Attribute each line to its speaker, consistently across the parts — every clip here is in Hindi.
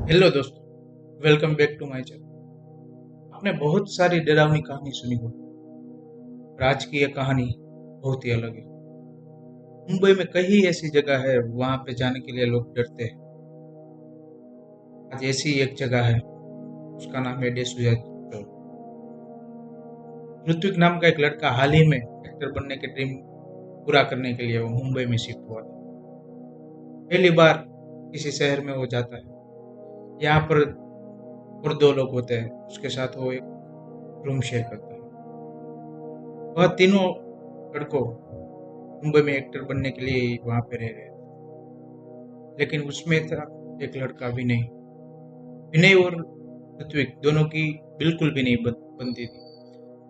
Speaker 1: हेलो दोस्तों, welcome back to my channel. आपने बहुत सारी डरावनी कहानी सुनी होगी, पर आज की यह कहानी बहुत ही अलग है। मुंबई में कई ऐसी जगह है वहां पे जाने के लिए लोग डरते हैं। आज ऐसी एक जगह है, उसका नाम है डेसूजा चौक। ऋत्विक नाम का एक लड़का हाल ही में एक्टर बनने के ड्रीम पूरा करने के लिए वो मुंबई में शिफ्ट हुआ था। पहली बार किसी शहर में वो जाता है। यहाँ पर और दो लोग होते हैं, उसके साथ वो एक रूम शेयर करता है। वह तीनों लड़कों मुंबई में एक्टर बनने के लिए वहां पे रह रहे थे, लेकिन उसमें था एक लड़का विनय। विनय और ऋत्विक दोनों की बिल्कुल भी नहीं बनती थी।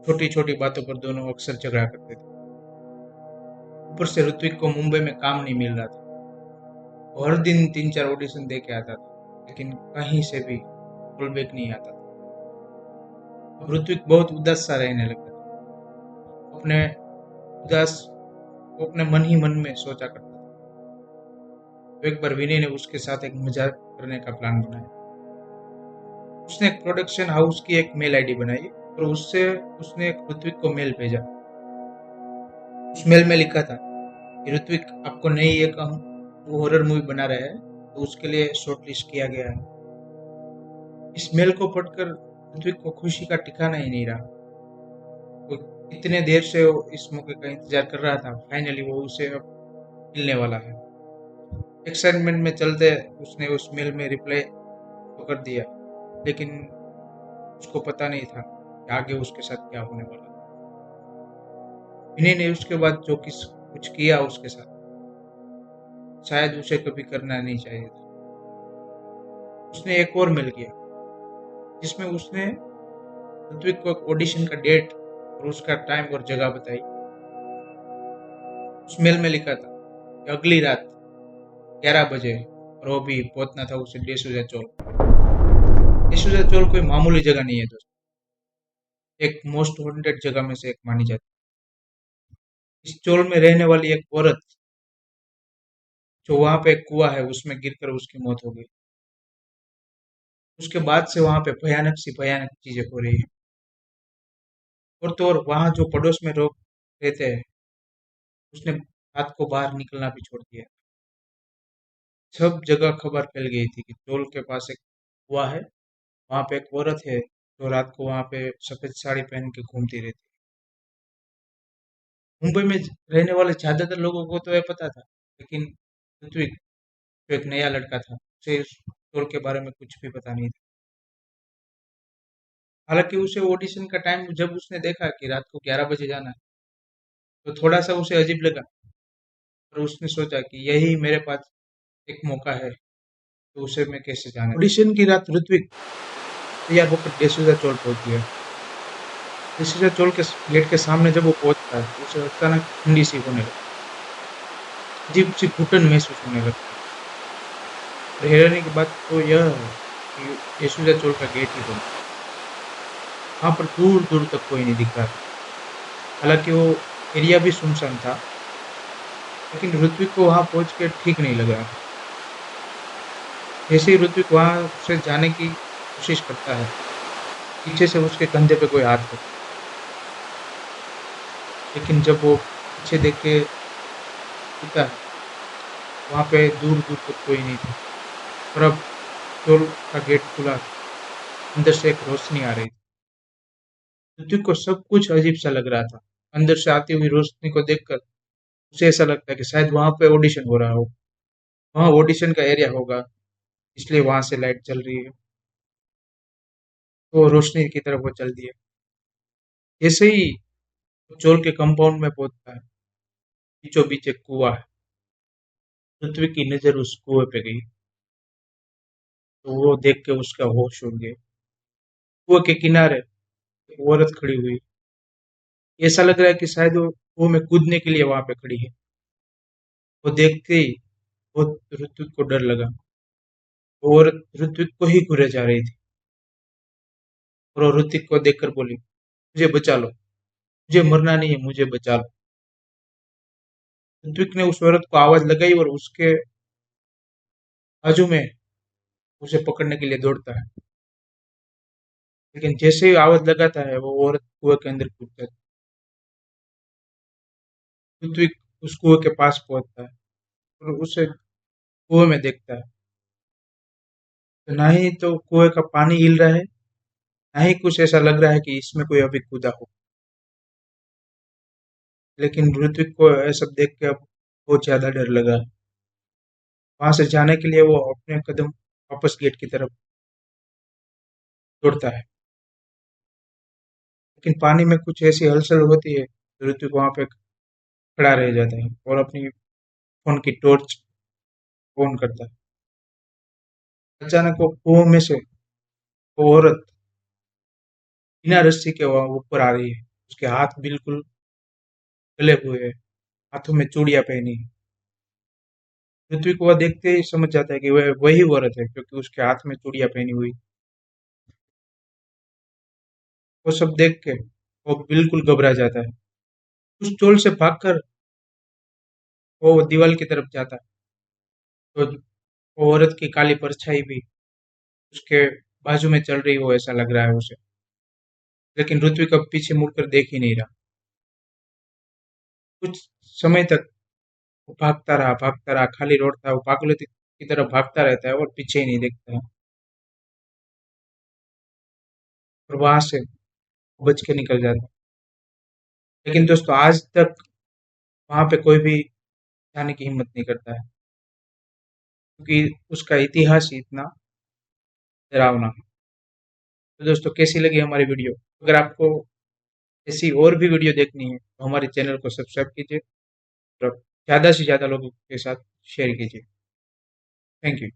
Speaker 1: छोटी छोटी बातों पर दोनों अक्सर झगड़ा करते थे। ऊपर से ऋत्विक को मुंबई में काम नहीं मिल रहा था। वो हर दिन 3-4 ऑडिशन दे के आता था, लेकिन कहीं से भी कॉल बैक नहीं आता था। अब ऋत्विक बहुत उदास सा रहने लगा था। अपने उदास वो अपने मन ही मन में सोचा करता था। तो एक बार विनय ने उसके साथ एक मजाक करने का प्लान बनाया। उसने एक प्रोडक्शन हाउस की एक मेल आईडी बनाई और उससे उसने एक ऋत्विक को मेल भेजा। उस मेल में लिखा था कि ऋत्विक, आपको नई एक हम वो हॉरर मूवी बना रहे हैं, तो उसके लिए शॉर्ट लिस्ट किया गया है। इस मेल को पढ़कर ऋत्विक को खुशी का ठिकाना ही नहीं रहा। वो इतने देर से वो इस मौके का इंतजार कर रहा था। फाइनली वो उसे अब मिलने वाला है। एक्साइटमेंट में चलते उसने उस मेल में रिप्लाई तो कर दिया, लेकिन उसको पता नहीं था कि आगे उसके साथ क्या होने वाला। विनय ने उसके बाद जो कुछ किया उसके साथ, शायद उसे कभी करना नहीं चाहिए था। उसने एक और मेल किया, जिसमें उसने ऋत्विक को ऑडिशन का डेट और उसका टाइम और जगह बताई। उस मेल में लिखा था कि अगली रात 11 बजे, और वो भी पहुंचना था उसे डेसूजा चौक। डेसूजा चौक कोई मामूली जगह नहीं है दोस्तों, एक मोस्ट वांटेड जगह में से एक मानी जाती है। इस चौल में रहने वाली एक औरत, जो वहां पे एक कुआ है उसमें गिरकर उसकी मौत हो गई। उसके बाद से वहां पे भयानक चीजें हो रही है। और तो और वहां जो पड़ोस में लोग रहते हैं, उसने रात को बाहर निकलना भी छोड़ दिया। सब जगह खबर फैल गई थी कि चोल के पास एक कुआ है, वहां पे एक औरत है जो रात को वहां पे सफेद साड़ी पहन के घूमती रहती है। मुंबई में रहने वाले ज्यादातर लोगों को तो ये पता था, लेकिन ऋत्विक, जो एक नया लड़का था, उसे इस चोल के बारे में कुछ भी पता नहीं था। हालांकि उसे ऑडिशन का टाइम जब उसने देखा कि रात को 11 बजे जाना है, तो थोड़ा सा उसे अजीब लगा। और उसने सोचा कि यही मेरे पास एक मौका है, तो उसे मैं कैसे जाने। ऑडिशन की रात ऋत्विक तैयार होकर डेसूजा चौल पहुंच गया। डेसूजा चौल के गेट के सामने जब वो पहुंचता है, तो उसे अचानक ठंडी सी होने लगती है। अजीब सी घुटन महसूस होने लगती है। और हैरानी की बात तो यह है कि डेसूजा चौल का गेट ही बंद। वहां पर दूर दूर तक कोई नहीं दिख रहा था। हालांकि वो एरिया भी सुनसान था, लेकिन ऋत्विक को वहां पहुंच के ठीक नहीं लग रहा था। जैसे ही ऋत्विक वहां से जाने की कोशिश करता है, पीछे से उसके कंधे पे कोई हाथ रखता है। लेकिन जब वो पीछे देख के दिखता है, वहां पे दूर दूर तक कोई नहीं था। और अब स्टोर का गेट खुला था। अंदर से एक रोशनी आ रही थी। ऋत्विक को सब कुछ अजीब सा लग रहा था। अंदर से आती हुई रोशनी को देखकर उसे ऐसा लगता है कि शायद वहां पे ऑडिशन हो रहा हो, वहां ऑडिशन का एरिया होगा, इसलिए वहां से लाइट जल रही है। तो रोशनी की तरफ वो चल दिया। जैसे ही वो चोर के कंपाउंड में पहुंचता है, बीचों बीच एक कुआ है। ऋत्विक की नजर उस कुएं पे गई, तो वो देख के उसका होश उड़ गया। कुएं के किनारे एक औरत खड़ी हुई। ऐसा लग रहा है कि शायद वो कुएं में कूदने के लिए वहां पे खड़ी है। वो देखते ही बहुत ऋत्विक को डर लगा। वो औरत ऋत्विक को ही घूरे जा रही थी, और वो ऋत्विक को देखकर बोली, मुझे बचा लो, मुझे मरना नहीं है, मुझे बचा लो। ऋत्विक ने उस औरत को आवाज लगाई और उसके बाजू में उसे पकड़ने के लिए दौड़ता है, लेकिन जैसे ही आवाज लगाता है वो औरत कुएं के अंदर कूद जाती है। पृथ्वी उस कुएं के पास पहुंचता है और उसे कुएं में देखता है, तो ना ही तो कुएं का पानी हिल रहा है, ना ही कुछ ऐसा लग रहा है कि इसमें कोई अभी कूदा हो। लेकिन ऋत्विक को ऐसा देख के अब बहुत ज्यादा डर लगा। वहां से जाने के लिए वो अपने कदम वापस गेट की तरफ दौड़ता है, लेकिन पानी में कुछ ऐसी हलचल होती है, ऋत्विक वहां पे खड़ा रह जाता है और अपनी फोन की टॉर्च ऑन करता है। अचानक वो कुएं में से वो औरत बिना रस्सी के वहां ऊपर आ रही है। उसके हाथ बिल्कुल गले हुए हैं, हाथों में चूड़ियां पहनी है। पृथ्वी को वह देखते ही समझ जाता है कि वह वही औरत है, क्योंकि उसके हाथ में चूड़ियां पहनी हुई। वो सब देख के वो बिल्कुल घबरा जाता है। उस चोल से भागकर वो दीवार की तरफ जाता है, तो वो औरत की काली परछाई भी उसके बाजू में चल रही हो ऐसा लग रहा है उसे। लेकिन ऋत्विक अब पीछे मुड़कर देख ही नहीं रहा। कुछ समय तक वो भागता रहा, खाली रोड था, वो पागलों की तरह भागता रहता है और पीछे ही नहीं देखता है। और वहां से बच के निकल जाता है। लेकिन दोस्तों आज तक वहां पे कोई भी जाने की हिम्मत नहीं करता है, क्योंकि उसका इतिहास ही इतना डरावना है। तो दोस्तों कैसी लगी हमारी वीडियो? अगर आपको ऐसी और भी वीडियो देखनी है तो हमारे चैनल को सब्सक्राइब कीजिए और ज़्यादा से ज़्यादा लोगों के साथ शेयर कीजिए। Thank you.